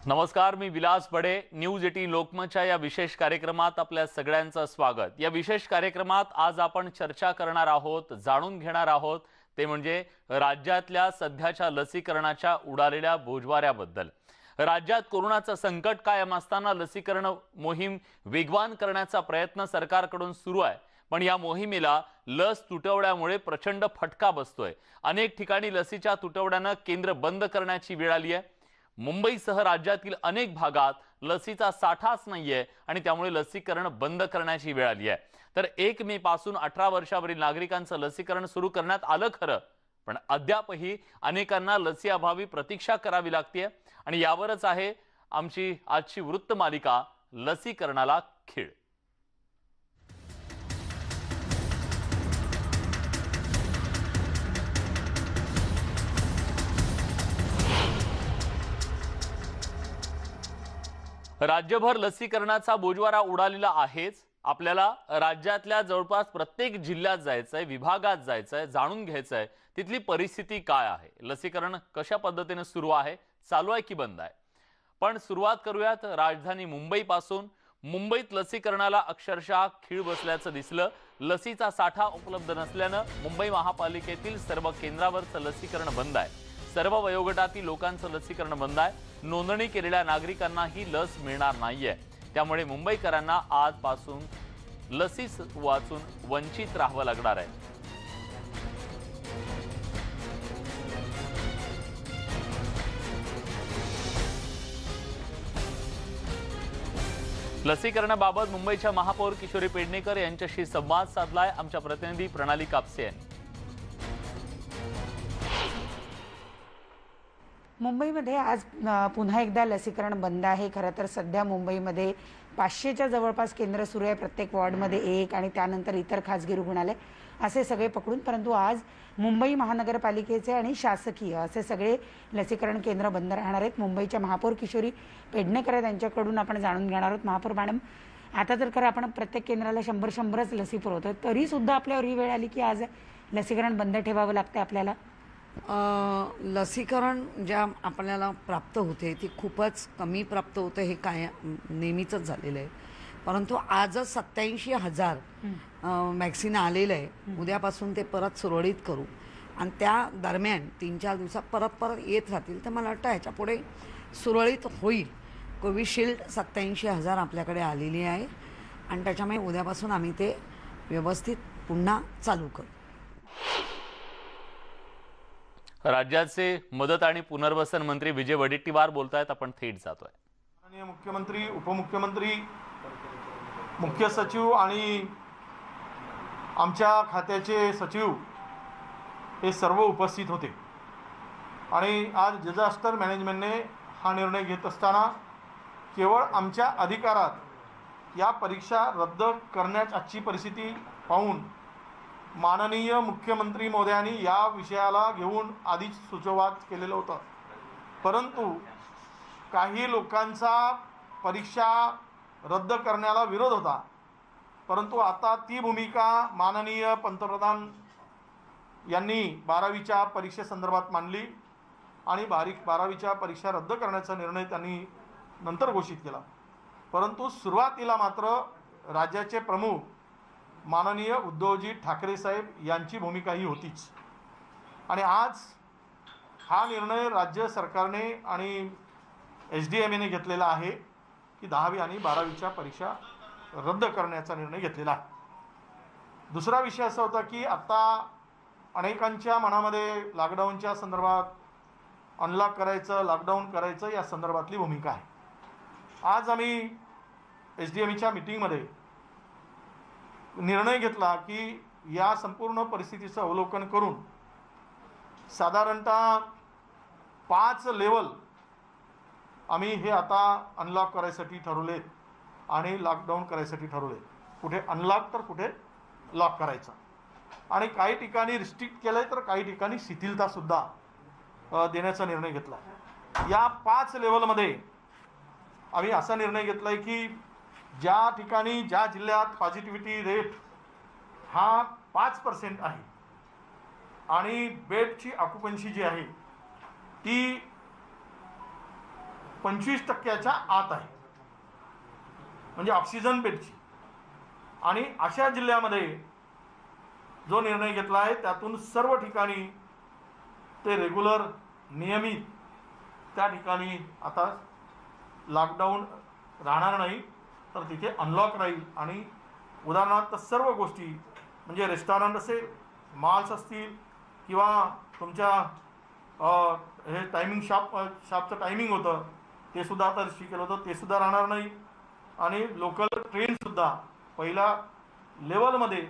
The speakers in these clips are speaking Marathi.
नमस्कार, मी विलास बडे. न्यूज 18 लोकमतच्या या विशेष कार्यक्रमात आपल्या सगळ्यांचं स्वागत. या विशेष कार्यक्रमात आज आपण चर्चा करणार आहोत, जाणून घेणार आहोत ते म्हणजे राज्यातल्या सध्याच्या लसीकरणाच्या उडालेल्या बोजवाऱ्याबद्दल. राज्यात कोरोनाचं संकट कायम असताना लसीकरण मोहीम वेगवान करण्याचा प्रयत्न सरकारकडून सुरू आहे. पण या मोहिमेला लस तुटवड्यामुळे प्रचंड फटका बसतोय. अनेक ठिकाणी लसीच्या तुटवड्यानं केंद्र बंद करण्याची वेळ आली आहे. मुंबईसह राज्यातील अनेक भागात लसीचा साठाच नाहीये आणि त्यामुळे लसीकरण बंद करण्याची वेळ आली आहे. तर 1 मे पासून 18 वर्षावरील नागरिकांचं लसीकरण सुरू करण्यात आलं खरं, पण अद्यापही अनेकांना लसीअभावी प्रतीक्षा करावी लागते आणि यावरच आहे आमची आजची वृत्त मालिका लसीकरणाला खीळ. राज्यभर लसीकरणाचा बोजवारा उडालेला आहेच. आपल्याला राज्यातल्या जवळपास प्रत्येक जिल्ह्यात जायचंय, विभागात जायचंय, जाणून घ्यायचंय तिथली परिस्थिती काय आहे, लसीकरण कशा पद्धतीने सुरू आहे, चालू आहे की बंद आहे. पण सुरुवात करूयात राजधानी मुंबईपासून. मुंबईत लसीकरणाला अक्षरशः खीळ बसल्याचं दिसलं. लसीचा साठा उपलब्ध नसल्यानं मुंबई महापालिकेतील सर्व केंद्रावरचं लसीकरण बंद आहे. सर्व वयोगटातील लोकांचं लसीकरण बंद आहे. नोंदणी केलेल्या नागरिकांना ही लस मिळणार नाहीये. त्यामुळे मुंबईकरांना आजपासून लसी वाचून वंचित राहावं लागणार आहे. लसीकरणाबाबत मुंबईच्या महापौर किशोरी पेडणेकर यांच्याशी संवाद साधलाय आमच्या प्रतिनिधी प्रणाली कापसे यांनी. मुंबईमध्ये आज पुन्हा एकदा लसीकरण बंद आहे. खरं तर सध्या मुंबईमध्ये 500च्या जवळपास केंद्र सुरू आहे. प्रत्येक वॉर्डमध्ये एक आणि त्यानंतर इतर खाजगी रुग्णालय असे सगळे पकडून. परंतु आज मुंबई महानगरपालिकेचे आणि शासकीय असे सगळे लसीकरण केंद्र बंद राहणार आहेत. मुंबईच्या महापौर किशोरी पेडणेकर यांच्याकडून आपण जाणून घेणार आहोत. महापौर मॅडम, आता तर खरं आपण प्रत्येक केंद्राला 100-100च लसी पुरवतो, तरीसुद्धा आपल्यावर ही वेळ आली की आज लसीकरण बंद ठेवावं लागतं आपल्याला. लसीकरण ज्या आपल्याला प्राप्त होते ती खूपच कमी प्राप्त होते, हे काय नेहमीच झालेलं आहे. परंतु आजच 87,000 वॅक्सिन आलेलं आहे. उद्यापासून ते परत सुरळीत करू आणि त्या दरम्यान 3-4 दिवसात परत येत राहतील. तर मला वाटतं ह्याच्या पुढे सुरळीत होईल. कोविशिल्ड 87,000 आपल्याकडे आलेली आहे आणि त्याच्यामुळे उद्यापासून आम्ही ते व्यवस्थित पुन्हा चालू करू. राज्याचे मदत आणि पुनर्वसन मंत्री विजय वडेट्टीवार बोलतायत. आपण थेट जातोय. माननीय मुख्यमंत्री, उपमुख्यमंत्री, मुख्य सचिव आणि आमच्या खात्याचे सचिव हे सर्व उपस्थित होते आणि आज डिझास्टर मॅनेजमेंटने हा निर्णय घेत असताना केवळ आमच्या अधिकारात या परीक्षा रद्द करण्याची आजची परिस्थिती पाहून माननीय मुख्यमंत्री महोदयांनी या विषयाला घेऊन आधीच सुचवाद केलेलं होतं. परंतु काही लोकांचा परीक्षा रद्द करण्याला विरोध होता. परंतु आता ती भूमिका माननीय पंतप्रधान यांनी 12वीच्या परीक्षेसंदर्भात मांडली आणि 12वीच्या परीक्षा रद्द करण्याचा निर्णय त्यांनी नंतर घोषित केला. परंतु सुरुवातीला मात्र राज्याचे प्रमुख माननीय उद्धवजी ठाकरे साहेब यांची भूमिका ही होतीच आणि आज हा निर्णय राज्य सरकारने आणि SDMAने घेतलेला आहे की 10वी आणि 12वीच्या परीक्षा रद्द करण्याचा निर्णय घेतलेला आहे. दुसरा विषय असा होता की आता अनेकांच्या मनामध्ये लॉकडाऊनच्या संदर्भात अनलॉक करायचं, लॉकडाऊन करायचं या संदर्भातली भूमिका आहे. आज आम्ही SDMAच्या मीटिंगमध्ये निर्णय घेतला की या संपूर्ण परिस्थितीचं अवलोकन करून साधारणतः 5 लेवल आम्ही हे आता अनलॉक करायसाठी ठरवले आणि लॉकडाऊन करायसाठी ठरवले. कुठे अनलॉक तर कुठे लॉक करायचा आणि काही ठिकाणी रिस्ट्रिक्ट केलं तर काही ठिकाणी शिथिलतासुद्धा देण्याचा निर्णय घेतला. या 5 लेवलमध्ये आम्ही असा निर्णय घेतला आहे की ज्या ठिकाणी ज्या जिल्ह्यात पॉझिटिव्हिटी रेट हा 5% आहे आणि बेडची ऑक्युपन्सी जी आहे ती 25%च्या आत आहे, म्हणजे ऑक्सिजन बेडची. आणि अशा जिल्ह्यामध्ये जो निर्णय घेतला आहे त्यातून सर्व ठिकाणी ते रेग्युलर नियमित त्या ठिकाणी आता लॉकडाऊन राहणार नाही, तर तिथे अनलॉक राहील. आणि उदाहरणार्थ सर्व गोष्टी म्हणजे रेस्टॉरंट असेल, मॉल्स असतील किंवा तुमच्या हे टायमिंग शॉपचं टायमिंग होतं ते सुद्धा आता रिस्ट्रिक्ट केलं होतं, ते सुद्धा राहणार नाही. आणि लोकल ट्रेनसुद्धा पहिल्या लेवलमध्ये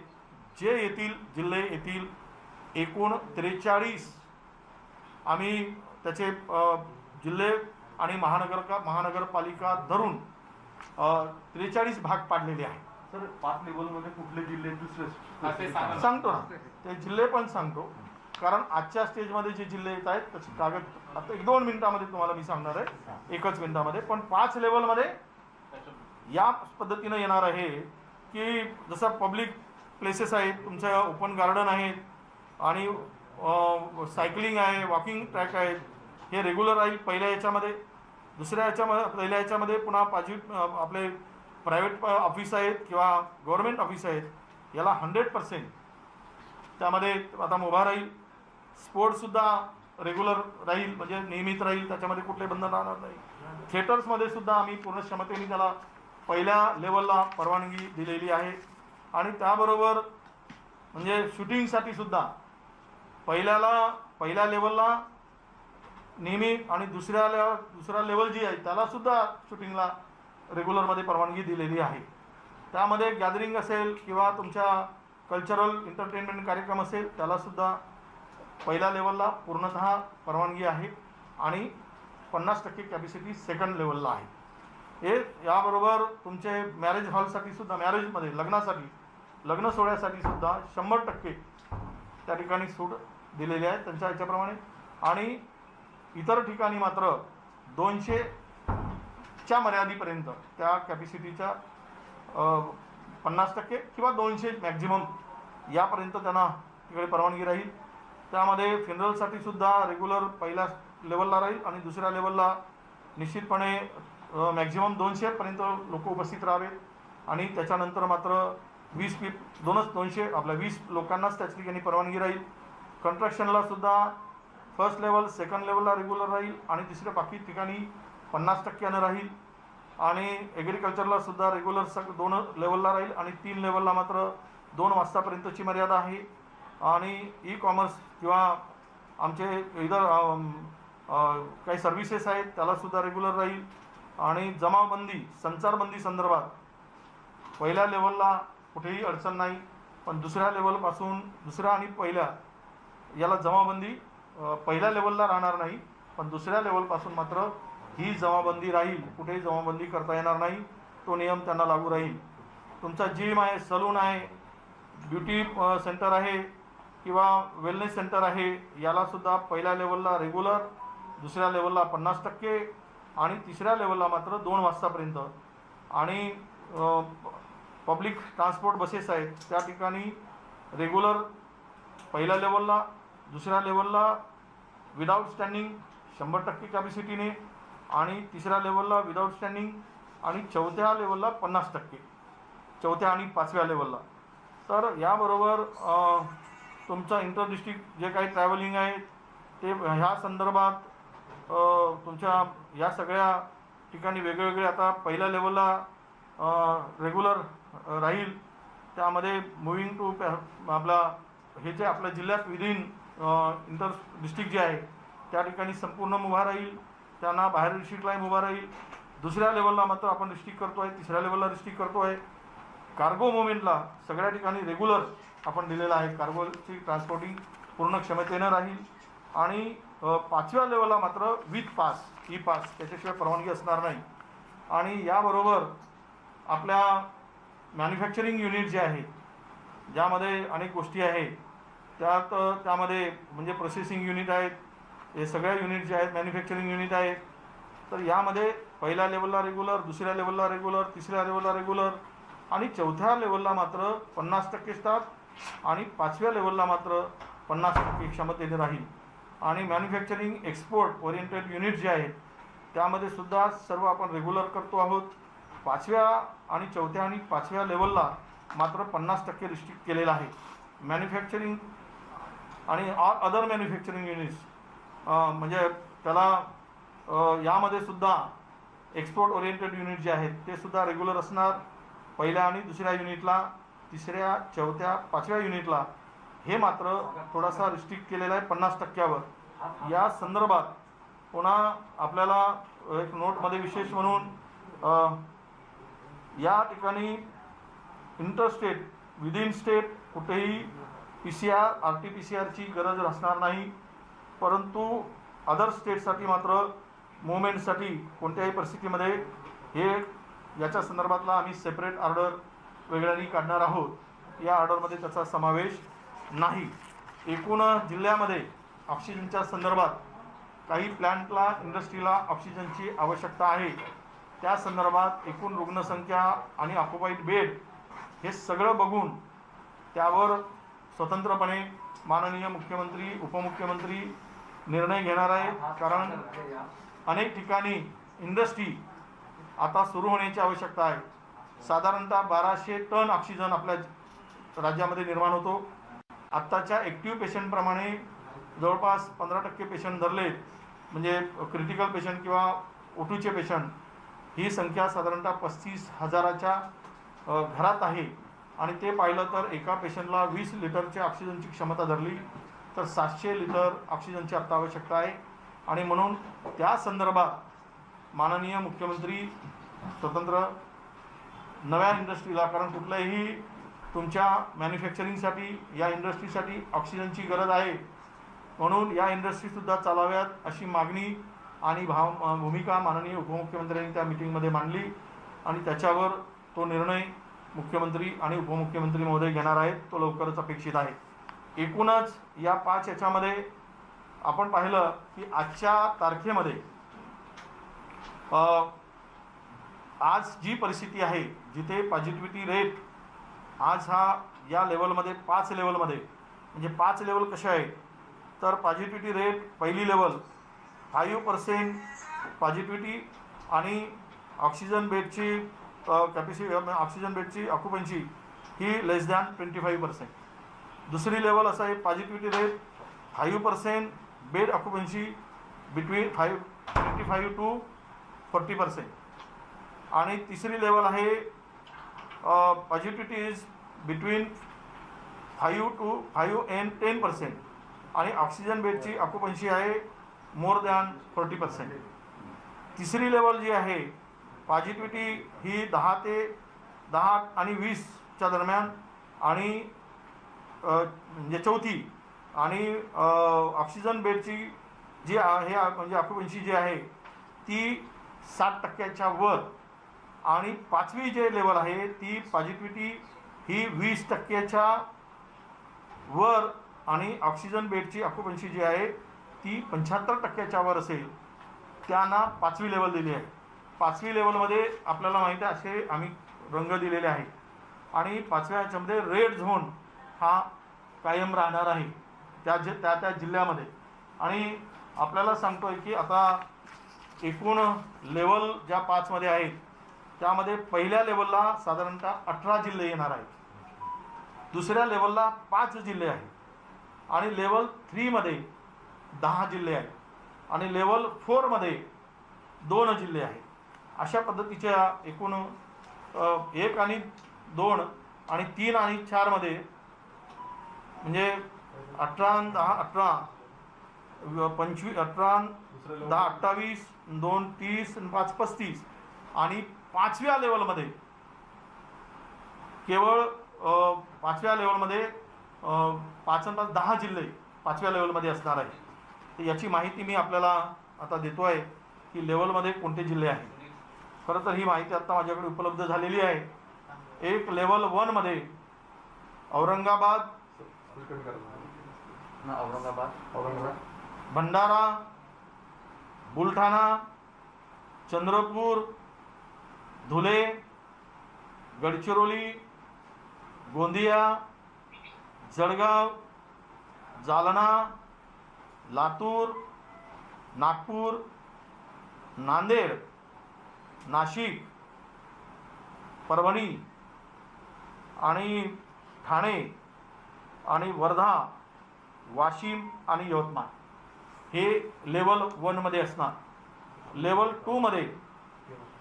जे येतील जिल्हे येतील एकूण 43 आम्ही त्याचे जिल्हे आणि महानगरपालिका धरून 43 भाग पाडलेले आहेत. सर 5 लेवलमध्ये कुठले जिल्हे दुसरे सांगतो ना, ते जिल्हे पण सांगतो, कारण आजच्या स्टेजमध्ये जे जिल्हे येत आहेत त्याची कागद आता 1-2 मिनिटामध्ये तुम्हाला मी सांगणार आहे, 1च मिनिटामध्ये. पण 5 लेवलमध्ये या पद्धतीनं येणार आहे की जसं पब्लिक प्लेसेस आहेत, तुमच्या ओपन गार्डन आहेत आणि सायकलिंग आहे, वॉकिंग ट्रॅक आहेत, हे रेग्युलर राहील पहिल्या याच्यामध्ये. दुसऱ्या याच्यामध्ये पहिल्या याच्यामध्ये पुन्हा आपले प्रायव्हेट ऑफिस आहेत किंवा गव्हर्नमेंट ऑफिस आहेत, याला 100% त्यामध्ये आता मुभा राहील. स्पोर्ट्ससुद्धा रेग्युलर राहील, म्हणजे नियमित राहील, त्याच्यामध्ये कुठले बंधन राहणार नाही. थिएटर्समध्ये सुद्धा आम्ही पूर्ण क्षमतेने त्याला पहिल्या लेवलला परवानगी दिलेली आहे. आणि त्याबरोबर म्हणजे शूटिंगसाठी सुद्धा पहिल्या लेवलला नियमित आणि दुसरा लेवल जी आहे त्याला सुद्धा शूटिंगला रेग्युलरमध्ये परवानगी दिलेली आहे. त्यामध्ये गॅदरिंग असेल किंवा तुमच्या कल्चरल एंटरटेनमेंट कार्यक्रम असेल त्यालासुद्धा पहिल्या लेवलला पूर्णतः परवानगी आहे. आणि 50% कॅपॅसिटी सेकंड लेवलला आहे. हे याबरोबर तुमचे मॅरेज हॉलसाठी सुद्धा, मॅरेजमध्ये लग्न सोहळ्यासाठी सुद्धा 100% त्या ठिकाणी सूट दिलेली आहे त्यांच्या ह्याच्याप्रमाणे. आणि इतर ठिकाणी मात्र 200च्या मर्यादेपर्यंत त्या कॅपॅसिटीच्या 50% किंवा 200 मॅक्झिमम यापर्यंत त्यांना तिकडे परवानगी राहील. त्यामध्ये फ्युनरलसाठी सुद्धा रेग्युलर पहिल्या लेवलला राहील आणि दुसऱ्या लेवलला निश्चितपणे मॅक्झिमम 200पर्यंत लोक उपस्थित राहावेत. आणि त्याच्यानंतर मात्र 20 लोकांनाच त्या ठिकाणी परवानगी राहील. कंस्ट्रक्शनला सुद्धा फर्स्ट लेवल सेकंड लेवलला रेग्युलर राहील आणि तिसऱ्या बाकी ठिकाणी 50% राहील. आणि ॲग्रिकल्चरला सुद्धा रेग्युलर 2 लेवलला राहील आणि 3 लेवलला मात्र 2 वाजतापर्यंतची मर्यादा आहे. आणि ई कॉमर्स किंवा आमचे इतर काही सर्व्हिसेस आहेत त्यालासुद्धा रेग्युलर राहील. आणि जमावबंदी संचारबंदी संदर्भात पहिल्या लेवलला कुठेही अडचण नाही, पण दुसऱ्या लेवलपासून दुसऱ्या आणि पहिल्या याला जमावबंदी पहिल्या लेवलला राहणार नाही, पण दुसऱ्या लेवलपासून मात्र ही जमावबंदी राहील. कुठेही जमावबंदी करता येणार नाही, तो नियम त्यांना लागू राहील. तुमचा जिम आहे, सलून आहे, ब्युटी सेंटर आहे किंवा वेलनेस सेंटर आहे, यालासुद्धा पहिल्या लेवलला रेग्युलर, दुसऱ्या लेवलला 50% आणि तिसऱ्या लेवलला मात्र 2 वाजतापर्यंत. आणि पब्लिक ट्रान्सपोर्ट बसेस आहेत त्या ठिकाणी रेग्युलर पहिल्या लेवलला, दुसऱ्या लेवलला विदाऊट स्टँडिंग 100% कॅपॅसिटीने आणि तिसऱ्या लेवलला विदाऊट स्टँडिंग आणि चौथ्या लेवलला 50%, चौथ्या आणि 5व्या लेवलला. तर याबरोबर तुमचा इंटर डिस्ट्रिक्ट जे काही ट्रॅव्हलिंग आहे ते ह्या संदर्भात तुमच्या या सगळ्या ठिकाणी वेगवेगळे आता पहिल्या लेवलला रेग्युलर राहील. त्यामध्ये मुव्हिंग टू आपला हे जे आपल्या जिल्ह्यात विदिन इंटर डिस्ट्रिक्ट जे आहे त्या ठिकाणी संपूर्ण मुभा राहील, त्यांना बाहेर डिस्ट्रिक्टलाही मुभा राहील. दुसऱ्या लेवलला मात्र आपण रिस्ट्रिक्ट करतो आहे, तिसऱ्या लेवलला रिस्ट्रिक्ट करतो आहे. कार्गो मुवमेंटला सगळ्या ठिकाणी रेग्युलर आपण दिलेलं आहे, कार्गोची ट्रान्सपोर्टिंग पूर्ण क्षमतेनं राहील. आणि 5व्या लेवलला मात्र विथ पास, ई पास त्याच्याशिवाय परवानगी असणार नाही. आणि याबरोबर आपल्या मॅन्युफॅक्चरिंग युनिट जे आहे ज्यामध्ये अनेक गोष्टी आहेत त्यामध्ये म्हणजे प्रोसेसिंग युनिट आहेत, हे सगळ्या युनिट जे आहेत मॅन्युफॅक्चरिंग युनिट आहेत. तर यामध्ये पहिल्या लेवलला रेग्युलर, दुसऱ्या लेवलला रेग्युलर, तिसऱ्या लेवलला रेग्युलर आणि चौथ्या लेवलला मात्र 50% स्टाफ आणि 5व्या लेवलला मात्र 50% क्षमतेने राहील. आणि मॅन्युफॅक्चरिंग एक्सपोर्ट ओरिएंटेड युनिट जे आहेत त्यामध्ये सुद्धा सर्व आपण रेग्युलर करतो आहोत. 5व्या आणि 4थ्या आणि 5व्या लेवलला मात्र 50% रिस्ट्रिक्ट केलेलं आहे. मॅन्युफॅक्चरिंग आणि अदर मॅन्युफॅक्चरिंग युनिट्स म्हणजे त्याला यामध्ये सुद्धा एक्सपोर्ट ओरिएंटेड युनिट जे आहेत ते सुद्धा रेग्युलर असणार. पहिल्या आणि दुसऱ्या युनिटला, 3ऱ्या 4थ्या 5व्या युनिटला हे मात्र थोडासा रिस्ट्रिक्ट केलेला आहे 50%वर. या संदर्भात पुन्हा आपल्याला एक नोटमध्ये विशेष म्हणून या ठिकाणी इंटरस्टेट विदिन स्टेट कुठेही PCR RT-PCR गरज असणार नाही, परंतु अदर स्टेटसाठी मात्र मुवमेंटसाठी कोणत्याही परिस्थितीमध्ये हे याच्या संदर्भातला आम्ही सेपरेट ऑर्डर वेगळ्याने काढणार आहोत. या ऑर्डरमध्ये त्याचा समावेश नाही. एकूण जिल्ह्यामध्ये ऑक्सिजनच्या संदर्भात काही प्लॅन्टला इंडस्ट्रीला ऑक्सिजनची आवश्यकता आहे. त्या संदर्भात एकूण रुग्णसंख्या आणि ऑक्युपाईड बेड हे सगळं बघून त्यावर स्वतंत्रपणे माननीय मुख्यमंत्री उपमुख्यमंत्री निर्णय घेणार आहेत. कारण अनेक ठिकाणी इंडस्ट्री आता सुरू होण्याची आवश्यकता आहे. साधारणतः 1200 टन ऑक्सिजन आपल्या राज्यामध्ये निर्माण होतो. आत्ताच्या ॲक्टिव्ह पेशंटप्रमाणे जवळपास 15% पेशंट धरले म्हणजे क्रिटिकल पेशंट किंवा O2चे पेशंट, ही संख्या साधारणतः 35,000च्या घरात आहे. आणि ते पाहिलं तर एका पेशंटला 20 लिटरच्या ऑक्सिजनची क्षमता धरली तर 700 लिटर ऑक्सिजनची आत्ता आवश्यकता आहे. आणि म्हणून त्या संदर्भात माननीय मुख्यमंत्री स्वतंत्र नव्या इंडस्ट्रीला, कारण कुठल्याही तुमच्या मॅन्युफॅक्चरिंगसाठी या इंडस्ट्रीसाठी ऑक्सिजनची गरज आहे, म्हणून या इंडस्ट्रीसुद्धा चालाव्यात अशी मागणी आणि भूमिका माननीय उपमुख्यमंत्र्यांनी त्या मीटिंगमध्ये मांडली. आणि त्याच्यावर तो निर्णय मुख्यमंत्री आणि उपमुख्यमंत्री महोदय घेणार आहेत. तो लवकरच अपेक्षित आहे. एकूणच या 5 याच्यामध्ये आपण पाहिलं की आजच्या तारखेमध्ये आज जी परिस्थिती आहे, जिथे पॉझिटिव्हिटी रेट आज हा या लेवलमध्ये 5 लेवलमध्ये, म्हणजे 5 लेवल कसे आहे तर पॉझिटिव्हिटी रेट पहिली लेवल 5% पॉझिटिव्हिटी आणि ऑक्सिजन बेडची कॅपॅसिटी, ऑक्सिजन बेडची ऑक्युपन्सी ही लेस दॅन 25%. दुसरी लेवल असं आहे positivity rate 5% bed occupancy between 25 to 40%. आणि तिसरी लेवल आहे पॉझिटिव्हिटी इज बिटवीन 5 and 10%. आणि ऑक्सिजन बेडची ऑक्युपन्सी आहे मोर दॅन 40%. तिसरी लेवल जी आहे पॉझिटिव्हिटी ही 10 आणि 20च्या दरम्यान, आणि म्हणजे चौथी. आणि ऑक्सिजन बेडची जी आहे म्हणजे ऑक्युपन्सी जी आहे ती 60%च्या वर. आणि 5वी जे लेवल आहे ती पॉझिटिव्हिटी ही 20%च्या वर आणि ऑक्सिजन बेडची ऑक्युपन्सी जी आहे ती 75%च्या वर असेल, त्यांना 5वी लेवल दिली आहे. 5वी लेवलमध्ये आपल्याला माहिती आहे असे आम्ही रंग दिलेले आहेत. आणि 5व्या ह्याच्यामध्ये रेड झोन हा कायम राहणार आहे त्या जिल्ह्यामध्ये. आणि आपल्याला सांगतो आहे की आता एकूण लेवल ज्या 5मध्ये आहेत त्यामध्ये पहिल्या लेवलला साधारणतः 18 जिल्हे येणार आहेत, दुसऱ्या लेवलला 5 जिल्हे आहेत, आणि लेवल 3मध्ये 10 जिल्हे आहेत, आणि लेवल 4मध्ये 2 जिल्हे आहेत. अशा पद्धतीच्या एकूण 1 आणि 2 आणि 3 आणि 4मध्ये म्हणजे 18 10 18 25 18 10 28 2 30 5 35. आणि 5व्या लेवलमध्ये केवळ 5व्या लेवलमध्ये 5 आणि 5 10 जिल्हे 5व्या लेवलमध्ये असणार आहे. तर याची माहिती मी आपल्याला आता देतो आहे की लेवलमध्ये कोणते जिल्हे आहेत. खरं तर ही माहिती आता माझ्याकडे उपलब्ध झालेली आहे. एक लेवल 1मध्ये औरंगाबाद, भंडारा, बुलढाणा, चंद्रपूर, धुले, गडचिरोली, गोंदिया, जळगाव, जालना, लातूर, नागपूर, नांदेड, नाशिक, परभणी आणि ठाणे आणि वर्धा, वाशिम आणि यवतमाळ हे लेवल 1 मध्ये असणार. लेवल 2 मध्ये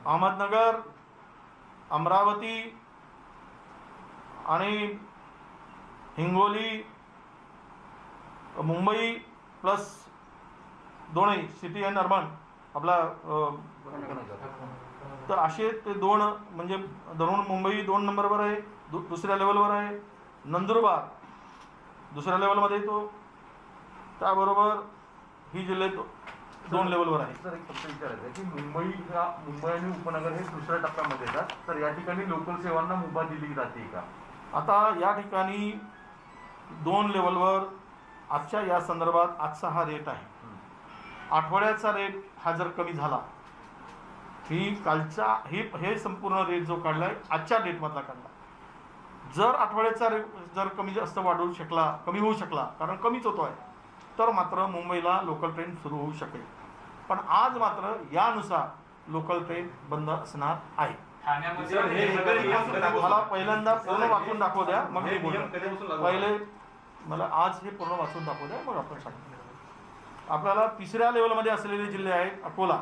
अहमदनगर, अमरावती आणि हिंगोली, मुंबई प्लस दोन्ही सिटी अँड अर्बन आपला तर असे ते दोन म्हणजे धरून मुंबई 2 नंबरवर आहे, दुसऱ्या लेवलवर आहे. नंदुरबार दुसऱ्या लेवलमध्ये येतो. त्याबरोबर ही जिल्हे 2 लेवलवर आहे. सर एक फक्त विचारायचं आहे की मुंबई आणि उपनगर हे दुसऱ्या टप्प्यामध्ये येतात, तर या ठिकाणी लोकल सेवांना मुभा दिली जाते का? आता या ठिकाणी 2 लेवलवर आजच्या या संदर्भात आजचा हा रेट आहे. आठवड्याचा रेट हा जर कमी झाला, ही कालचा हे संपूर्ण रेट जो काढलाय आजच्या डेटमधला काढला. जर आठवड्याचा रेट जर कमी जास्त वाढवू शकला, कमी होऊ शकला, कारण कमीच होतो आहे, तर मात्र मुंबईला लोकल ट्रेन सुरू होऊ शकेल. पण आज मात्र यानुसार लोकल ट्रेन बंद असणार आहे. मला पहिल्यांदा पूर्ण वाचून दाखवू द्या, मग मी बोलतो. पहिले मला आज हे पूर्ण वाचून दाखवू द्या, मग आपण सांगतो. आपल्याला 3ऱ्या लेवलमध्ये असलेले जिल्हे आहेत अकोला,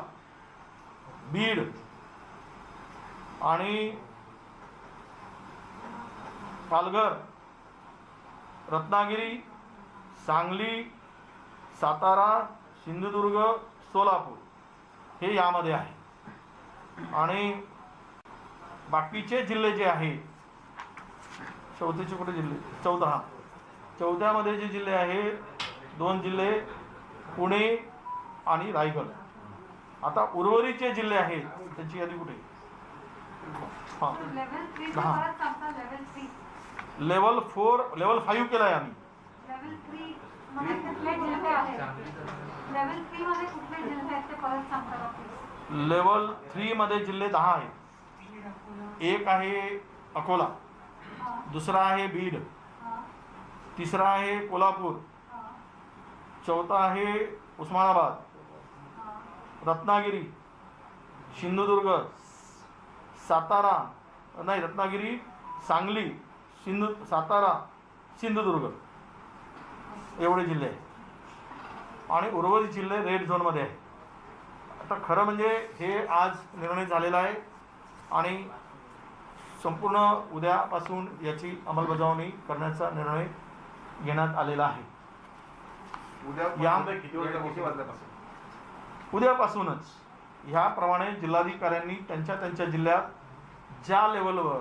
बीड आणि पालघर, रत्नागिरी, सांगली, सातारा, सिंधुदुर्ग, सोलापूर हे यामध्ये आहे. आणि बाकीचे जिल्हे जे आहेत, चौथीचे कुठे जिल्हे, 14मध्ये जे जिल्हे आहेत 2 जिल्हे पुणे आणि रायगड. आता उर्वरितचे जिल्हे आहेत त्यांची यादी कुठे? हां, लेवल 4 लेवल 5 केला आहे आम्ही. लेवल 3 मध्ये जिल्हे 10 आहेत. एक आहे अकोला, दुसरा आहे बीड, तिसरा आहे कोल्हापूर, चौथा आहे उस्मानाबाद, रत्नागिरी, सिंधुदुर्ग, रत्नागिरी, सांगली, सातारा, सिंधुदुर्ग एवढे जिल्हे आहेत. आणि उर्वरित जिल्हे रेड झोनमध्ये आहेत. आता खरं म्हणजे हे आज निर्णय झालेला आहे आणि संपूर्ण उद्यापासून याची अंमलबजावणी करण्याचा निर्णय घेण्यात आलेला आहे. उद्यापासूनच ह्याप्रमाणे जिल्हाधिकाऱ्यांनी त्यांच्या जिल्ह्यात ज्या लेवलवर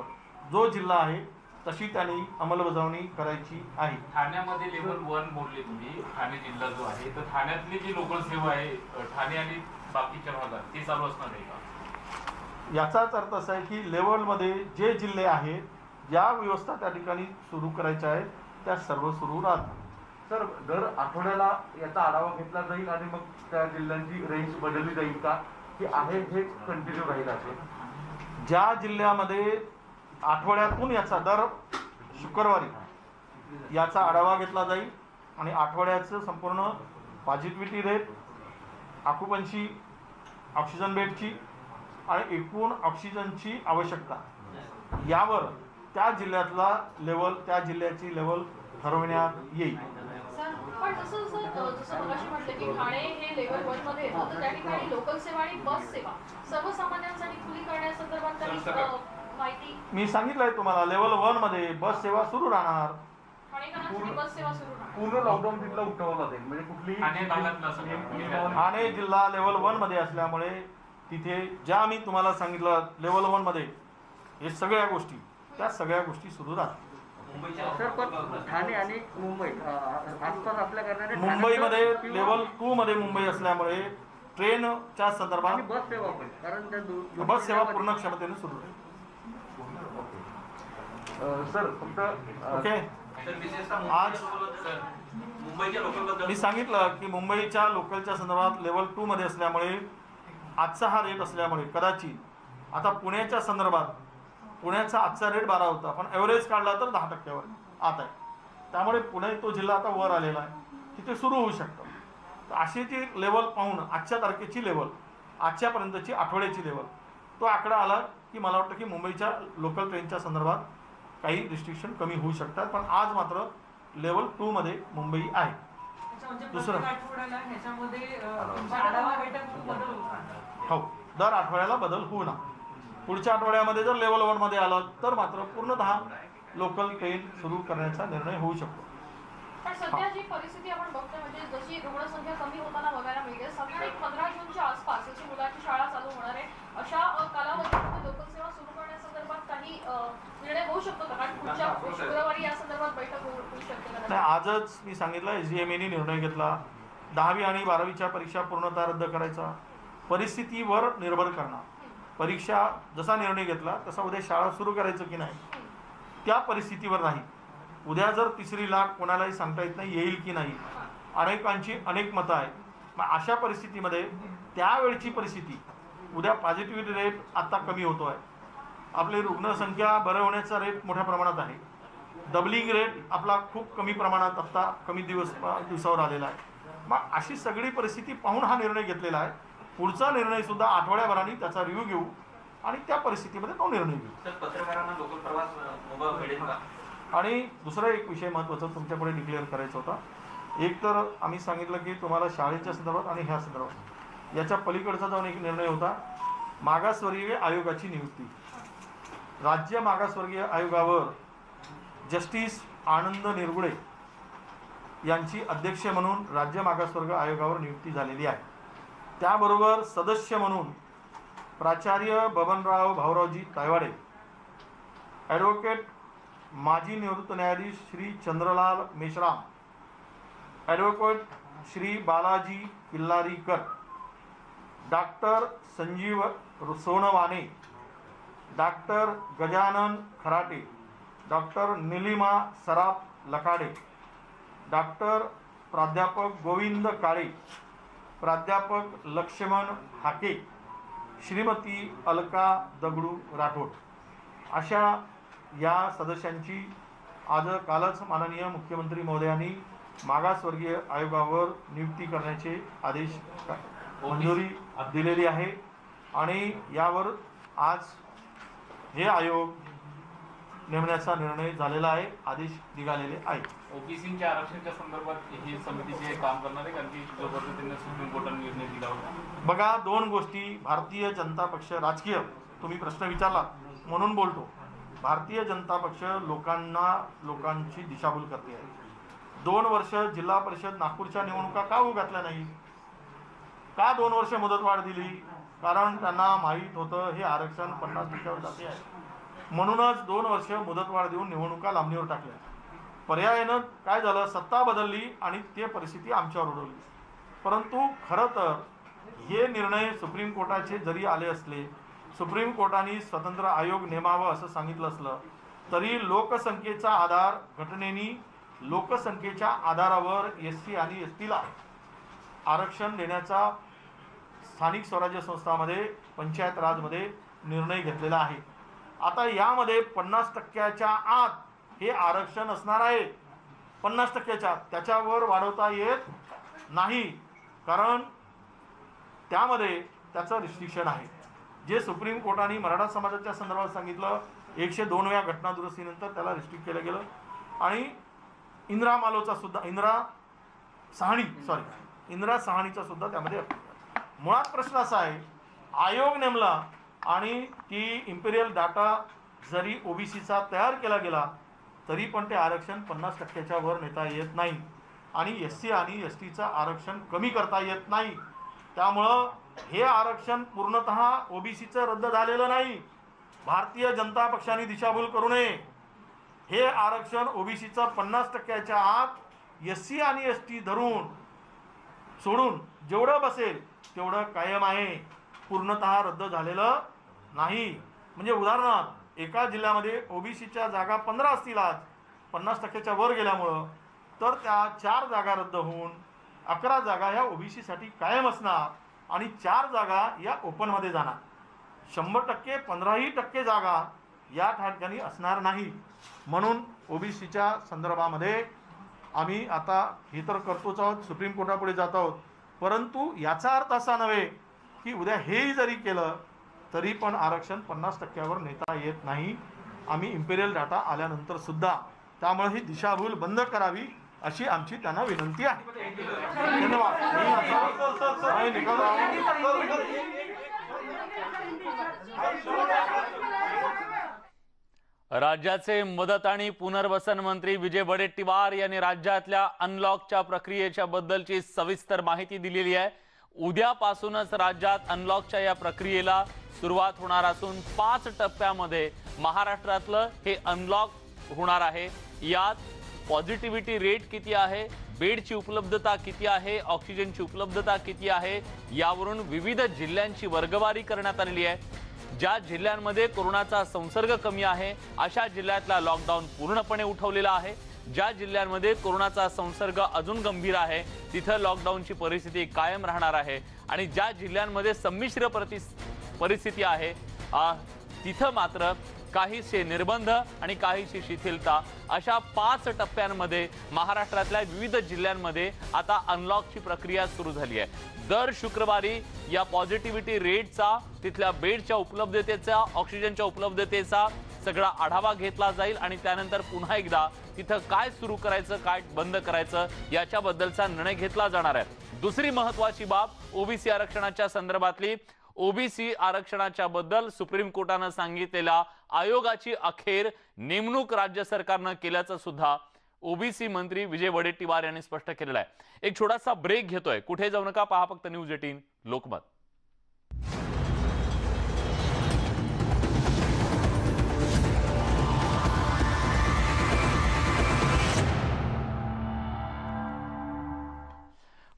जो जिल्हा आहे तशी त्यांनी अंमलबजावणी करायची आहे. ठाण्यामध्ये लेवल 1 बोलले तुम्ही, ठाणे जिल्हा जो आहे, तर ठाण्यातली जी लोकल सेवा आहे ठाणे आणि बाकीच्या भागात ती चालू असणार आहे का? याचाच अर्थ असा आहे की लेवलमध्ये जे जिल्हे आहेत, ज्या व्यवस्था त्या ठिकाणी सुरू करायच्या आहेत त्या सर्व सुरू राहतात. सर दर आठवड्याला याचा आढावा घेतला जाईल आणि मग त्या जिल्ह्यांची रेंज बदलली जाईल का, की आहे हे कंटिन्यू राहील असे? ज्या जिल्ह्यामध्ये आठवड्यातून याचा दर शुक्रवारी याचा आढावा घेतला जाईल आणि आठवड्याचं संपूर्ण पॉझिटिव्हिटी रेट, ऑक्युपन्सी, ऑक्सिजन बेडची आणि एकूण ऑक्सिजनची आवश्यकता यावर त्या जिल्ह्यातला लेवल, त्या जिल्ह्याची लेवल ठरवण्यात येईल. पण जसं मगाशी म्हटलं की ठाणे हे लेवल 1 मध्ये येतं, तर त्या ठिकाणी लोकल सेवा आणि बस सेवा सर्वसामान्यांसाठी खुली करण्यासंदर्भात काही माहिती? मी सांगितलंय तुम्हाला, लेवल 1 मध्ये बस सेवा सुरू राहणार. ठाणेकरांसाठी बस सेवा सुरू राहणार. पूर्ण लॉकडाऊन तिथला उठवला जाईल, म्हणजे कुठली ठाणे जिल्हा लेवल 1 मध्ये असल्यामुळे तिथे ज्या मी तुम्हाला सांगितलं लेवल 1 मध्ये हे सगळ्या गोष्टी, त्या सगळ्या गोष्टी सुरू राहतात. ठाणे आणि मुंबई आसपास आपल्या करणारे मुंबईमध्ये लेवल 2 मध्ये मुंबई असल्यामुळे ट्रेनच्या संदर्भात बस सेवा पण, कारण बस सेवा पूर्ण क्षमतेने सुरू आहे. सर फक्त ओके. आज मी सांगितलं की मुंबईच्या लोकलच्या संदर्भात लेवल 2 मध्ये असल्यामुळे आजचा हा रेट असल्यामुळे कदाचित आता पुण्याच्या संदर्भात पुण्याचा आजचा रेट 12 होता, पण ॲव्हरेज काढला तर 10% आत आहे. त्यामुळे पुणे तो जिल्हा आता वर आलेला आहे, तिथे सुरू होऊ शकतं. तर अशी जी लेवल पाहून आजच्या तारखेची लेवल आजच्यापर्यंतची आठवड्याची लेवल, तो आकडा आला की मला वाटतं की मुंबईच्या लोकल ट्रेनच्या संदर्भात काही रिस्ट्रिक्शन कमी होऊ शकतात, पण आज मात्र लेवल 2 मध्ये मुंबई आहे. दुसरं हो, दर आठवड्याला बदल होणार. पुढच्या आठवड्यामध्ये जर लेवल 1 मध्ये आलं तर मात्र पूर्णतः लोकल ट्रेन सुरू करण्याचा निर्णय होऊ शकतो. पण सध्या जी परिस्थिती आपण बघतोय म्हणजे जशी रुग्णसंख्या कमी होताना बघायला मिळते, साधारण 15 जूनच्या आसपास जशी मुलांची शाळा चालू होणार आहे, अशा कालावधीमध्ये लोकल सेवा सुरू करण्यासंदर्भात काही निर्णय होऊ शकतो का? कारण पुढच्या शुक्रवारी या संदर्भात बैठक होऊ शकते का? नाही, आजच मी सांगितलं SDMAने निर्णय घेतला 10वी आणि 12वीच्या परीक्षा पूर्णतः रद्द करायचा, परिस्थितीवर निर्भर करणार. परीक्षा जसा निर्णय घेतला तसा उद्या शाळा सुरू करायचं की नाही त्या परिस्थितीवर नाही. उद्या जर 3री लाट कोणालाही सांगता येत नाही येईल की नाही, अनेकांची अनेक मतं आहेत. मग अशा परिस्थितीमध्ये त्यावेळची परिस्थिती, उद्या पॉझिटिव्हिटी रेट आत्ता कमी होतो आहे, आपली रुग्णसंख्या बरं होण्याचा रेट मोठ्या प्रमाणात आहे, डबलिंग रेट आपला खूप कमी प्रमाणात आत्ता कमी दिवसावर आलेला आहे. मग अशी सगळी परिस्थिती पाहून हा निर्णय घेतलेला आहे. पुढचा निर्णय सुद्धा आठवड्याभराने त्याचा रिव्ह्यू घेऊ आणि त्या परिस्थितीमध्ये तो निर्णय घेऊ. पत्रकारांना लोकल प्रवास मोबा मिळेल का? आणि दुसरा एक विषय महत्त्वाचा तुमच्यापुढे डिक्लेअर करायचा होता. एक तर आम्ही सांगितलं की तुम्हाला शाळेच्या संदर्भात आणि ह्या संदर्भात याच्या पलीकडचा जाऊन एक निर्णय होता, मागासवर्गीय आयोगाची नियुक्ती. राज्य मागासवर्गीय आयोगावर जस्टिस आनंद निरगुडे यांची अध्यक्ष म्हणून राज्य मागासवर्ग आयोगावर नियुक्ती झालेली आहे. त्याबरोबर सदस्य म्हणून प्राचार्य बबनराव भाऊरावजी तायवाडे, ॲडव्होकेट माजी निवृत्त न्यायाधीश Shri Chandralal Meshram, advocate Shri Balaji Killarikar, doctor Sanjeev Sonawane, doctor Gajanan Kharate, doctor Nilima Saraf Lakhade, doctor प्राध्यापक गोविंद काळे, प्राध्यापक लक्ष्मण हाके, श्रीमती अलका दगडू राठोड अशा या सदस्यांची कालच माननीय मुख्यमंत्री महोदयांनी मागासवर्गीय आयोगावर नियुक्ती करण्याचे आदेश मंजुरी दिलेली आहे आणि यावर आज हे आयोग नेमण्याचा निर्णय झालेला आहे, आदेश निघालेले आहे. ओबीसीच्या आरक्षणाच्या संदर्भात ही समितीचे काम करणार आहे, कारण की जो पद्धतीने सुप्रीम कोर्टाने निर्णय दिला होता. बघा, दोन गोष्टी. भारतीय जनता पक्ष राजकीय, तुम्ही प्रश्न विचारला म्हणून बोलतो, भारतीय जनता पक्ष लोकांची दिशाभूल करते आहे. 2 वर्ष जिल्हा परिषद नागपूरच्या निवडणुका का होऊ घातल्या नाही? का 2 वर्ष मुदतवाढ दिली? कारण त्यांना माहीत होतं हे आरक्षण 50% जाते आहे, म्हणूनच 2 वर्ष मुदतवाढ देऊन निवडणुका लांबणीवर टाकल्या. पर्यायानं काय झालं, सत्ता बदलली आणि ते परिस्थिती आमच्यावर उडवली. परंतु खरं तर हे निर्णय सुप्रीम कोर्टाचे जरी आले असले, सुप्रीम कोर्टाने स्वतंत्र आयोग नेमावं असं सांगितलं असलं तरी लोकसंख्येचा आधार, घटनेनी लोकसंख्येच्या आधारावर SC आणि STला आरक्षण देण्याचा स्थानिक स्वराज्य संस्थांमध्ये, पंचायत राजमध्ये निर्णय घेतलेला आहे. आता यामध्ये 50%च्या आत हे आरक्षण असणार आहे. 50%च्या त्याच्यावर वाढवता येत नाही, कारण त्यामध्ये त्याचं रिस्ट्रिक्शन आहे. जे सुप्रीम कोर्टाने मराठा समाजाच्या संदर्भात सांगितलं, 102व्या घटना दुरुस्तीनंतर त्याला रिस्ट्रिक्ट केलं गेलं. आणि इंदिरा साहनीचा सुद्धा त्यामध्ये. मुळात प्रश्न असा आहे, आयोग नेमला आणि ती इम्पेरियल डाटा जरी ओबीसीचा तयार केला गेला तरी पण ते आरक्षण 50%च्या वर नेता येत नाही आणि SC आणि STचं आरक्षण कमी करता येत नाही. त्यामुळं हे आरक्षण पूर्णतः ओबीसीचं रद्द झालेलं नाही. भारतीय जनता पक्षाने दिशाभूल करू नये. हे आरक्षण ओबीसीचं 50%च्या आत SC आणि ST धरून सोडून जेवढं बसेल तेवढं कायम आहे, पूर्णतः रद्द झालेलं नाही. म्हणजे उदाहरणार्थ एका जिल्ह्यामध्ये ओबीसीच्या जागा 15 असतील, आज 50%च्या वर गेल्यामुळं तर त्या 4 जागा रद्द होऊन 11 जागा ह्या ओबीसीसाठी कायम असणार आणि 4 जागा या ओपनमध्ये जाणार. 100% 15% जागा या ठिकाणी असणार नाही. म्हणून ओबीसीच्या संदर्भामध्ये आम्ही आता हे तर करतोच आहोत, सुप्रीम कोर्टापुढे जात आहोत, परंतु याचा अर्थ असा नव्हे की उद्या हेही जरी केलं तरी पण आरक्षण 50% नेता येत नाही. आम्ही इम्पेरियल डाटा आल्यानंतर सुद्धा. त्यामुळे ही दिशाभूल बंद करावी अशी आमची त्यांना विनंती आहे. धन्यवाद. मी आता निघत आहोत. राज्याचे मदत आणि पुनर्वसन मंत्री विजय वडेट्टीवार यांनी राज्यातल्या अनलॉकच्या प्रक्रियेच्या बद्दलची सविस्तर माहिती दिलेली आहे. उद्यापासूनच राज्यात अनलॉकच्या या प्रक्रियेला सुरुवात होणार असून 5 टप्प्यामध्ये महाराष्ट्रातलं हे अनलॉक होणार आहे. यात पॉझिटिव्हिटी रेट किती आहे, बेडची उपलब्धता किती आहे, ऑक्सिजनची उपलब्धता किती आहे, यावरून विविध जिल्ह्यांची वर्गवारी करण्यात आलेली आहे. ज्या जिल्ह्यांमध्ये कोरोनाचा संसर्ग कमी आहे अशा जिल्ह्यातला लॉकडाऊन पूर्णपणे उठवलेला आहे. ज्या जिल्ह्यांमध्ये कोरोनाचा संसर्ग अजून गंभीर आहे तिथं लॉकडाऊनची परिस्थिती कायम राहणार आहे. आणि ज्या जिल्ह्यांमध्ये संमिश्र परिस्थिती आहे तिथं मात्र काहीसे निर्बंध आणि काहीशी शिथिलता अशा 5 टप्प्यांमध्ये महाराष्ट्रातल्या विविध जिल्ह्यांमध्ये आता अनलॉकची प्रक्रिया सुरू झाली आहे. दर शुक्रवारी या पॉझिटिव्हिटी रेटचा, तिथल्या बेडच्या उपलब्धतेचा, ऑक्सिजनच्या उपलब्धतेचा सगळा आढावा घेतला जाईल आणि त्यानंतर पुन्हा एकदा तिथं काय सुरू करायचं, काय बंद करायचं याच्याबद्दलचा निर्णय घेतला जाणार आहे. दुसरी महत्त्वाची बाब ओबीसी आरक्षणाच्या संदर्भातली. ओबीसी आरक्षणाच्या बद्दल सुप्रीम कोर्टानं सांगितलेल्या आयोगाची अखेर नेमणूक राज्य सरकारनं केल्याचं सुद्धा ओबीसी मंत्री विजय वडेट्टीवार यांनी स्पष्ट केलेलं आहे. एक छोटासा ब्रेक घेतोय, कुठे जाऊ नका, पहा फक्त न्यूज 18 लोकमत.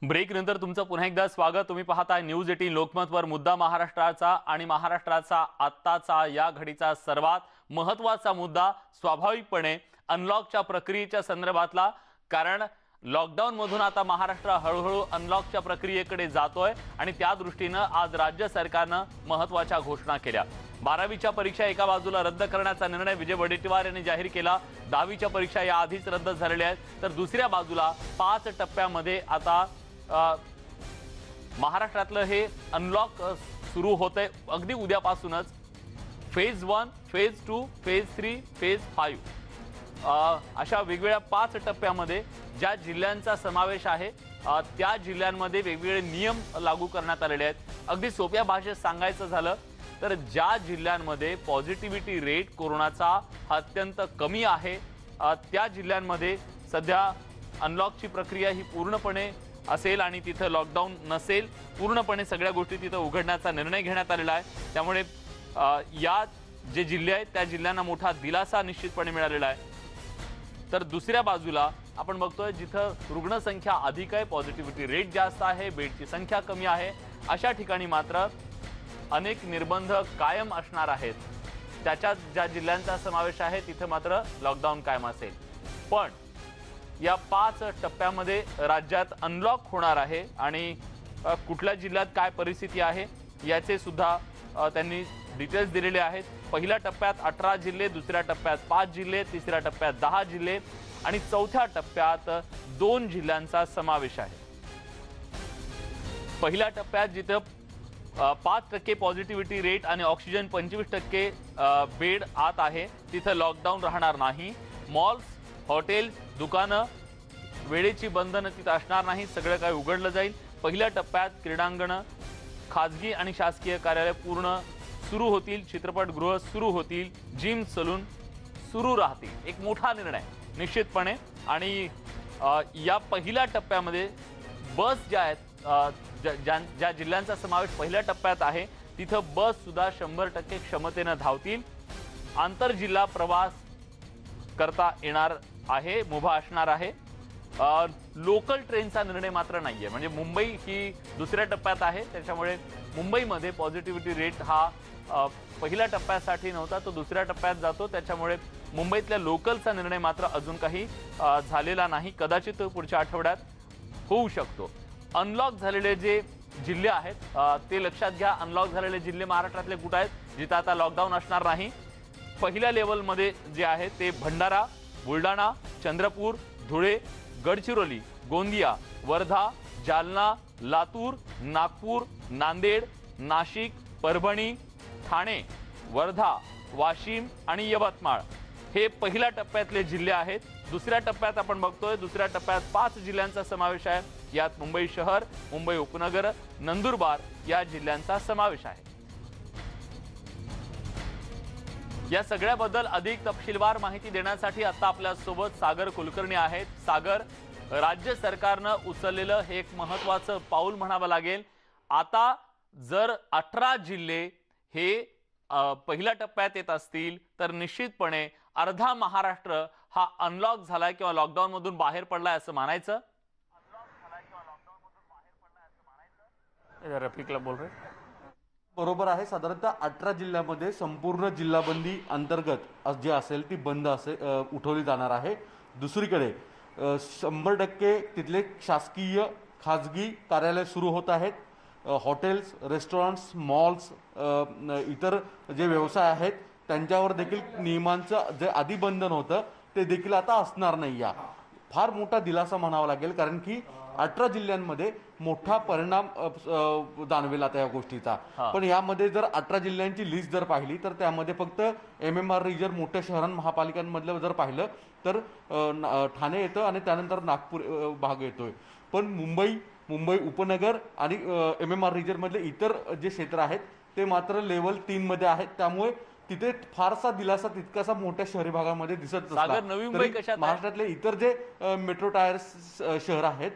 ब्रेक नंतर तुमचं पुन्हा एकदा स्वागत. तुम्ही पाहताय न्यूज 18 लोकमतवर. मुद्दा महाराष्ट्राचा आणि महाराष्ट्राचा आत्ताचा या घडीचा सर्वात महत्त्वाचा मुद्दा स्वाभाविकपणे अनलॉकच्या प्रक्रियेच्या संदर्भातला. कारण लॉकडाऊन मधून आता महाराष्ट्र हळूहळू अनलॉकच्या प्रक्रियेकडे जातोय आणि त्या दृष्टीनं आज राज्य सरकारनं महत्त्वाच्या घोषणा केल्या. 12वीच्या परीक्षा एका बाजूला रद्द करण्याचा निर्णय विजय वडेट्टीवार यांनी जाहीर केला. 10वीच्या परीक्षा या आधीच रद्द झालेल्या आहेत. तर दुसऱ्या बाजूला 5 टप्प्यामध्ये आता महाराष्ट्रातलं हे अनलॉक सुरू होतंय. अगदी उद्यापासूनच फेज 1, फेज 2, फेज 3, फेज 5 अशा वेगवेगळ्या 5 टप्प्यामध्ये ज्या जिल्ह्यांचा समावेश आहे त्या जिल्ह्यांमध्ये वेगवेगळे नियम लागू करण्यात आलेले आहेत. अगदी सोप्या भाषेत सांगायचं झालं तर ज्या जिल्ह्यांमध्ये पॉझिटिव्हिटी रेट कोरोनाचा अत्यंत कमी आहे त्या जिल्ह्यांमध्ये सध्या अनलॉकची प्रक्रिया ही पूर्णपणे असेल आणि तिथं लॉकडाऊन नसेल. पूर्णपणे सगळ्या गोष्टी तिथं उघडण्याचा निर्णय घेण्यात आलेला आहे. त्यामुळे या जे जिल्हे आहेत त्या जिल्ह्यांना मोठा दिलासा निश्चितपणे मिळालेला आहे. तर दुसऱ्या बाजूला आपण बघतोय जिथं रुग्णसंख्या अधिक आहे, पॉझिटिव्हिटी रेट जास्त आहे, बेडची संख्या कमी आहे, अशा ठिकाणी मात्र अनेक निर्बंध कायम असणार आहेत. त्याच्यात ज्या जिल्ह्यांचा समावेश आहे तिथे मात्र लॉकडाऊन कायम असेल. पण या 5 टप्प्यामध्ये राज्यात अनलॉक होणार आहे आणि कुठल्या जिल्ह्यात काय परिस्थिती आहे याचे सुद्धा त्यांनी डिटेल्स दिलेले आहेत. पहिल्या टप्प्यात 18 जिल्हे, दुसऱ्या टप्प्यात 5 जिल्हे, तिसऱ्या टप्प्यात 10 जिल्हे आणि चौथ्या टप्प्यात 2 जिल्ह्यांचा समावेश आहे. पहिल्या टप्प्यात जिथं 5% पॉझिटिव्हिटी रेट आणि ऑक्सिजन 25% बेड आत आहे तिथं लॉकडाऊन राहणार नाही. मॉल्स, हॉटेल्स, दुकानं, वेळेची बंधनं तिथं असणार नाही. सगळं काही उघडलं जाईल. पहिल्या टप्प्यात क्रीडांगणं, खाजगी आणि शासकीय कार्यालय पूर्ण सुरू होतील, चित्रपटगृह सुरू होतील, जिम, सलून सुरू राहतील. एक मोठा निर्णय निश्चितपणे. आणि या पहिल्या टप्प्यामध्ये बस ज्या आहेत ज्या जिल्ह्यांचा समावेश पहिल्या टप्प्यात आहे तिथं बस सुद्धा 100% क्षमतेनं धावतील. आंतरजिल्हा प्रवास करता येणार आहे, मुभा असणार आहे. लोकल ट्रेनचा निर्णय मात्र नाहीये. म्हणजे मुंबई ही दुसऱ्या टप्प्यात आहे त्याच्यामुळे मुंबईमध्ये पॉझिटिव्हिटी रेट हा पहिल्या टप्प्यासाठी नव्हता, तो दुसऱ्या टप्प्यात जातो. त्याच्यामुळे मुंबईतल्या लोकलचा निर्णय मात्र अजून काही झालेला नाही. कदाचित पुढच्या आठवड्यात होऊ शकतो. अनलॉक झालेले जे जिल्हे आहेत ते लक्षात घ्या. अनलॉक झालेले जिल्हे महाराष्ट्रातले कुठे आहेत जिथं आता लॉकडाऊन असणार नाही. पहिल्या लेवलमध्ये जे आहे ते भंडारा, बुलढाणा, चंद्रपूर, धुळे, गडचिरोली, गोंदिया, वर्धा, जालना, लातूर, नागपूर, नांदेड, नाशिक, परभणी, ठाणे, वर्धा, वाशिम आणि यवतमाळ हे पहिल्या टप्प्यातले जिल्हे आहेत। दुसऱ्या टप्प्यात आपण बघतोय, दुसऱ्या टप्प्यात 5 जिल्ह्यांचा समावेश आहे। यात मुंबई शहर, मुंबई उपनगर, नंदुरबार या जिल्ह्यांचा समावेश आहे। या सगळ्याबद्दल अधिक तपशीलवार माहिती देण्यासाठी आता आपल्या सोबत सागर कुलकर्णी आहेत। सागर, राज्य सरकारनं उचललेलं हे एक महत्त्वाचं पाऊल म्हणावं लागेल। आता जर 18 जिल्हे हे पहिल्या टप्प्यात येत असतील तर निश्चितपणे अर्धा महाराष्ट्र हा अनलॉक झालाय किंवा लॉकडाऊन मधून बाहेर पडलाय असं म्हणायचं। रफिकला बोल रहे बरोबर आहे। साधारणतः 18 जिल्ह्यामध्ये संपूर्ण जिल्हाबंदी अंतर्गत जे असेल ती बंद उठवली जाणार आहे। दुसरीकडे 100% तिथले शासकीय खाजगी कार्यालय सुरू होत आहेत। हॉटेल्स, रेस्टॉरंट्स, मॉल्स, इतर जे व्यवसाय आहेत त्यांच्यावर देखील नियमांचं जे आधी बंधन होतं ते देखील आता असणार नाही। या फार मोठा दिलासा म्हणावा लागेल, कारण की 18 जिल्ह्यांमध्ये मोठा परिणाम जाणवेल आता या गोष्टीचा। पण यामध्ये जर 18 जिल्ह्यांची लिस्ट जर पाहिली तर त्यामध्ये फक्त MMR रिजन मोठ्या शहरां महापालिकांमधलं जर पाहिलं तर ठाणे येतं आणि त्यानंतर नागपूर भाग येतोय। पण मुंबई उपनगर आणि MMR रिजन मधले इतर जे क्षेत्र आहेत ते मात्र लेवल 3 मध्ये आहेत। त्यामुळे तिथे फारसा दिलासा तितकासा मोठ्या शहरी भागामध्ये दिसत नसला। महाराष्ट्रातले इतर जे मेट्रो टायर्स शहर आहेत,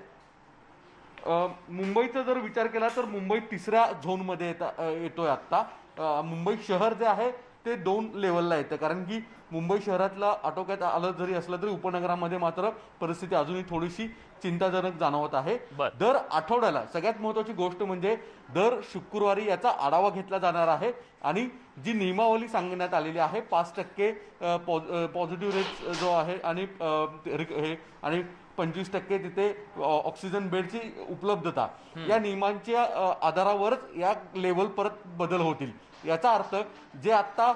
मुंबईचा जर विचार केला तर मुंबई 3ऱ्या झोनमध्ये येतोय आता। मुंबई शहर जे आहे ते 2 लेवलला येतं, कारण की मुंबई शहरातला आटोक्यात आलं जरी असलं तरी उपनगरामध्ये मात्र परिस्थिती अजूनही थोडीशी चिंताजनक जाणवत आहे। दर आठवड्याला सगळ्यात महत्त्वाची गोष्ट म्हणजे दर शुक्रवारी याचा आढावा घेतला जाणार आहे आणि जी नियमावली सांगण्यात आलेली आहे 5% पॉझिटिव्ह रेट जो आहे आणि 25% तिथे ऑक्सिजन बेडची उपलब्धता, या नियमांच्या आधारावरच या लेवल परत बदल होतील। याचा अर्थ जे आता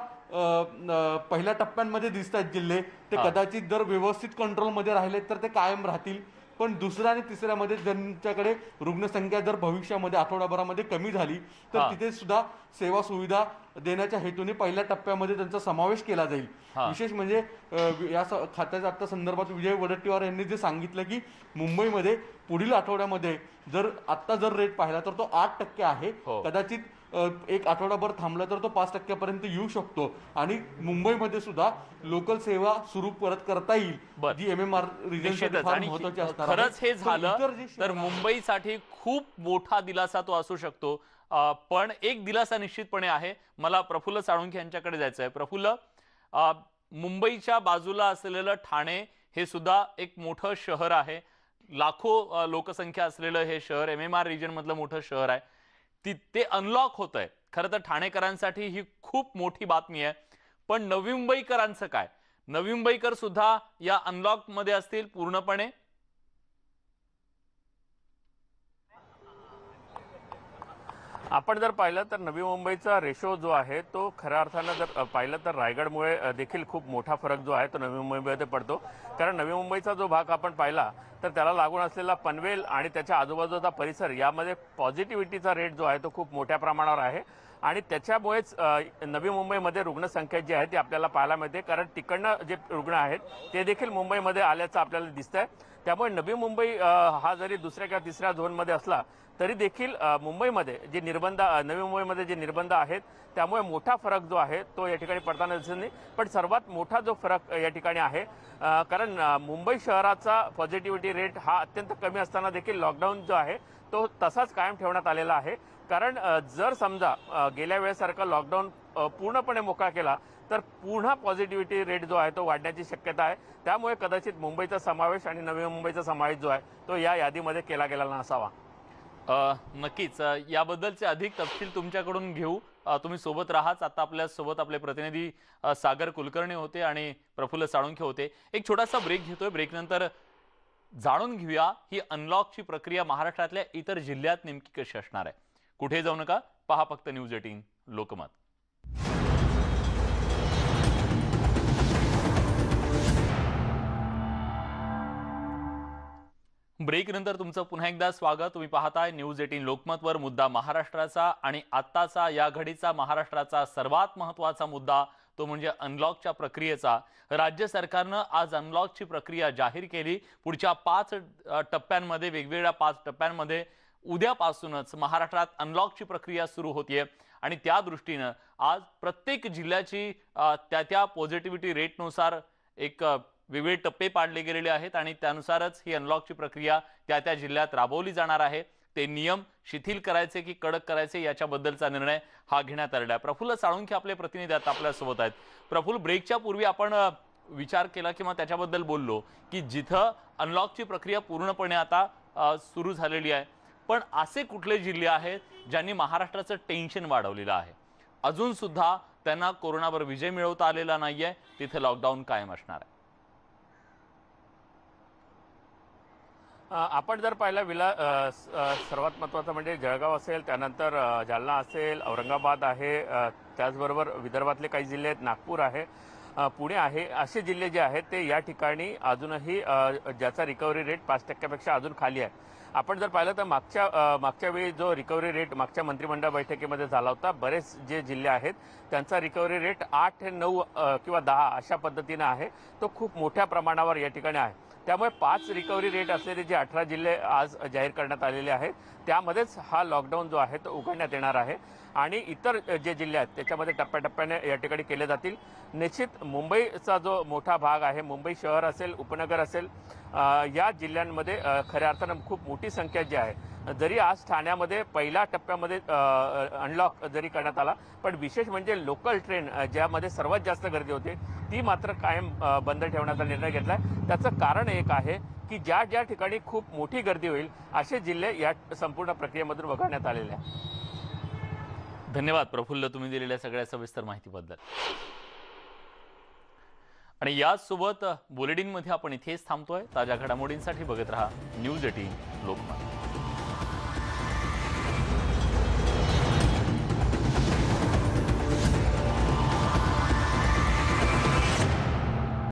पहिल्या टप्प्यांमध्ये दिसत आहेत जिल्हे ते कदाचित जर व्यवस्थित कंट्रोलमध्ये राहिले तर ते कायम राहतील। पण दुसऱ्या आणि तिसऱ्यामध्ये ज्यांच्याकडे रुग्णसंख्या जर भविष्यामध्ये आठवडाभरामध्ये कमी झाली तर तिथे सुद्धा सेवा सुविधा देण्याच्या हेतूने पहिल्या टप्प्यामध्ये त्यांचा समावेश केला जाईल। विशेष म्हणजे या खात्याच्या आता संदर्भात विजय वडेट्टीवार यांनी जे सांगितलं की मुंबईमध्ये पुढील आठवड्यामध्ये जर रेट पाहिला तर तो 8% आहे। कदाचित एक आठवडाभर थांबला तर तो 5% पर्यंत येऊ शकतो आणि मुंबईमध्ये सुद्धा लोकल सेवा सुरू परत करता येईल, जी MMR रिजनसाठी फार महत्त्वाची असणार आहे। खरंच हे झालं तर मुंबईसाठी खूप मोठा दिलासा तो असू शकतो। पण एक दिलासा निश्चितपणे आहे। मला प्रफुल्ल साळुंखे यांच्याकडे जायचं आहे। प्रफुल्ल, मुंबईच्या बाजूला असलेलं ठाणे हे सुद्धा एक मोठं शहर आहे, लाखो लोकसंख्या असलेलं हे शहर, MMR रिजन मधलं मोठं शहर आहे। ते अनलॉक होत आहे। खरं तर ठाणेकरांसाठी ही खूप मोठी बातमी आहे। पण नवी मुंबईकरांचं काय? नवी मुंबईकर सुद्धा या अनलॉक मध्ये असतील पूर्णपणे? आपण जर पाहिलं तर नवी मुंबईचा रेशो जो आहे तो खऱ्या अर्थानं जर पाहिलं तर रायगडमुळे देखील खूप मोठा फरक जो आहे तो नवी मुंबईमध्ये पडतो। कारण नवी मुंबईचा जो भाग आपण पाहिला तर त्याला लागून असलेला पनवेल आणि त्याच्या आजूबाजूचा परिसर यामध्ये पॉझिटिव्हिटीचा रेट जो आहे तो खूप मोठ्या प्रमाणावर आहे आणि त्याच्यामुळेच नवी मुंबईमध्ये रुग्णसंख्या जी आहे ती आपल्याला पाहायला मिळते। कारण तिकडनं जे रुग्ण आहेत ते देखील मुंबईमध्ये आल्याचं आपल्याला दिसतंय। त्यामुळे नवी मुंबई हा जरी दुसऱ्या किंवा तिसऱ्या झोनमध्ये असला तरी देखील मुंबईमध्ये जे नवी मुंबईमध्ये जे निर्बंध आहेत त्यामुळे मोठा फरक जो आहे तो या ठिकाणी पडताना दिसत नाही। पण सर्वात मोठा जो फरक या ठिकाणी आहे, कारण मुंबई शहराचा पॉझिटिव्हिटी रेट हा अत्यंत कमी असताना देखील लॉकडाऊन जो आहे तो तसाच कायम ठेवण्यात आलेला आहे। कारण जर समजा गेल्या वेळेसारखा लॉकडाऊन पूर्णपणे मोकळा केला तर पुन्हा पॉझिटिव्हिटी रेट जो आहे तो वाढण्याची शक्यता आहे। त्यामुळे कदाचित मुंबईचा समावेश आणि नवी मुंबईचा समावेश जो आहे तो या यादीमध्ये केला गेला नसावा। नक्कीच याबद्दलचे अधिक तपशील तुमच्याकडून घेऊ। तुम्ही सोबत राहाच। आता आपल्या सोबत आपले प्रतिनिधी सागर कुलकर्णी होते आणि प्रफुल्ल साळुंखे होते। एक छोटासा ब्रेक घेतोय। ब्रेक नंतर जाणून घेऊया ही अनलॉकची प्रक्रिया महाराष्ट्रातल्या इतर जिल्ह्यात नेमकी कशी असणार आहे। कुठे जाऊ नका, पहा फक्त न्यूज 18 लोकमत। ब्रेकनंतर तुमचं पुन्हा एकदा स्वागत. तुम्ही पाहताय न्यूज 18 लोकमतवर. मुद्दा महाराष्ट्राचा आणि आत्ताचा या घडीचा महाराष्ट्राचा सर्वात महत्त्वाचा मुद्दा तो म्हणजे अनलॉकच्या प्रक्रियेचा. राज्य सरकारनं आज अनलॉकची प्रक्रिया जाहीर केली. पुढच्या 5 टप्प्यांमध्ये, वेगवेगळ्या 5 टप्प्यांमध्ये उद्यापासूनच महाराष्ट्रात अनलॉकची प्रक्रिया सुरू होतीये आणि त्या दृष्टीनं आज प्रत्येक जिल्ह्याची त्या पॉझिटिव्हिटी रेटनुसार एक वेगवेगळे टप्पे पाडले गेलेले आहेत आणि त्यानुसारच ही अनलॉकची प्रक्रिया त्या जिल्ह्यात राबवली जाणार आहे. ते नियम शिथिल करायचे की कडक करायचे याच्याबद्दलचा निर्णय हा घेण्यात आलेला आहे. प्रफुल्ल साळुंखे आपले प्रतिनिधी आता आपल्यासोबत आहेत. प्रफुल्ल, ब्रेकच्या पूर्वी आपण विचार केला किंवा त्याच्याबद्दल बोललो की जिथं अनलॉकची प्रक्रिया पूर्णपणे आता सुरू झालेली आहे, पण असे कुठले जिल्हे आहेत ज्यांनी महाराष्ट्राचं टेन्शन वाढवलेलं आहे, अजून सुद्धा त्यांना कोरोनावर विजय मिळवता आलेला नाहीये, तिथे लॉकडाऊन कायम असणार आहे? आपण जर पाहिलं सर्वात महत्त्वाचं म्हणजे जळगाव असेल, त्यानंतर जालना असेल, औरंगाबाद आहे, त्याचबरोबर विदर्भातले काही जिल्हे आहेत, नागपूर आहे, पुणे आहे, असे जिल्हे जे आहेत ते या ठिकाणी अजूनही ज्याचा रिकव्हरी रेट 5% अजून खाली आहे. आपण जर पाहिलं तर मागच्या वेळी जो रिकव्हरी रेट मागच्या मंत्रिमंडळ बैठकीमध्ये झाला होता, बरेच जे जिल्हे आहेत त्यांचा रिकव्हरी रेट 8, 9 किंवा 10 अशा पद्धतीने आहे. तो खूप मोठ्या प्रमाणावर या ठिकाणी आहे. त्यामुळे 5 रिकव्हरी रेट असलेले जे 18 जिल्हे आज जाहीर करण्यात आलेले आहेत त्यामध्येच हा लॉकडाऊन जो आहे तो उघडण्यात येणार आहे आणि इतर जे जिल्हे आहेत त्याच्यामध्ये टप्प्याटप्प्याने या ठिकाणी केले जातील. निश्चित मुंबईचा जो मोठा भाग आहे, मुंबई शहर असेल, उपनगर असेल, या जिल्ह्यांमध्ये खऱ्या अर्थानं खूप मोठी संख्या जी आहे. जरी आज ठाण्यामध्ये पहिल्या टप्प्यामध्ये अनलॉक जरी करण्यात आला, पण विशेष म्हणजे लोकल ट्रेन ज्यामध्ये सर्वात जास्त गर्दी होते ती मात्र कायम बंद ठेवण्याचा निर्णय घेतलाय. त्याचं कारण एक आहे की ज्या ठिकाणी खूप मोठी गर्दी होईल असे जिल्हे या संपूर्ण प्रक्रियेमधून वगळण्यात आलेले आहेत. धन्यवाद प्रफुल्ल, तुम्ही दिलेल्या सगळ्या सविस्तर माहितीबद्दल. आणि याचसोबत बुलेटिनमध्ये आपण इथेच थांबतोय. ताज्या घडामोडींसाठी बघत रहा न्यूज 18 लोकमत.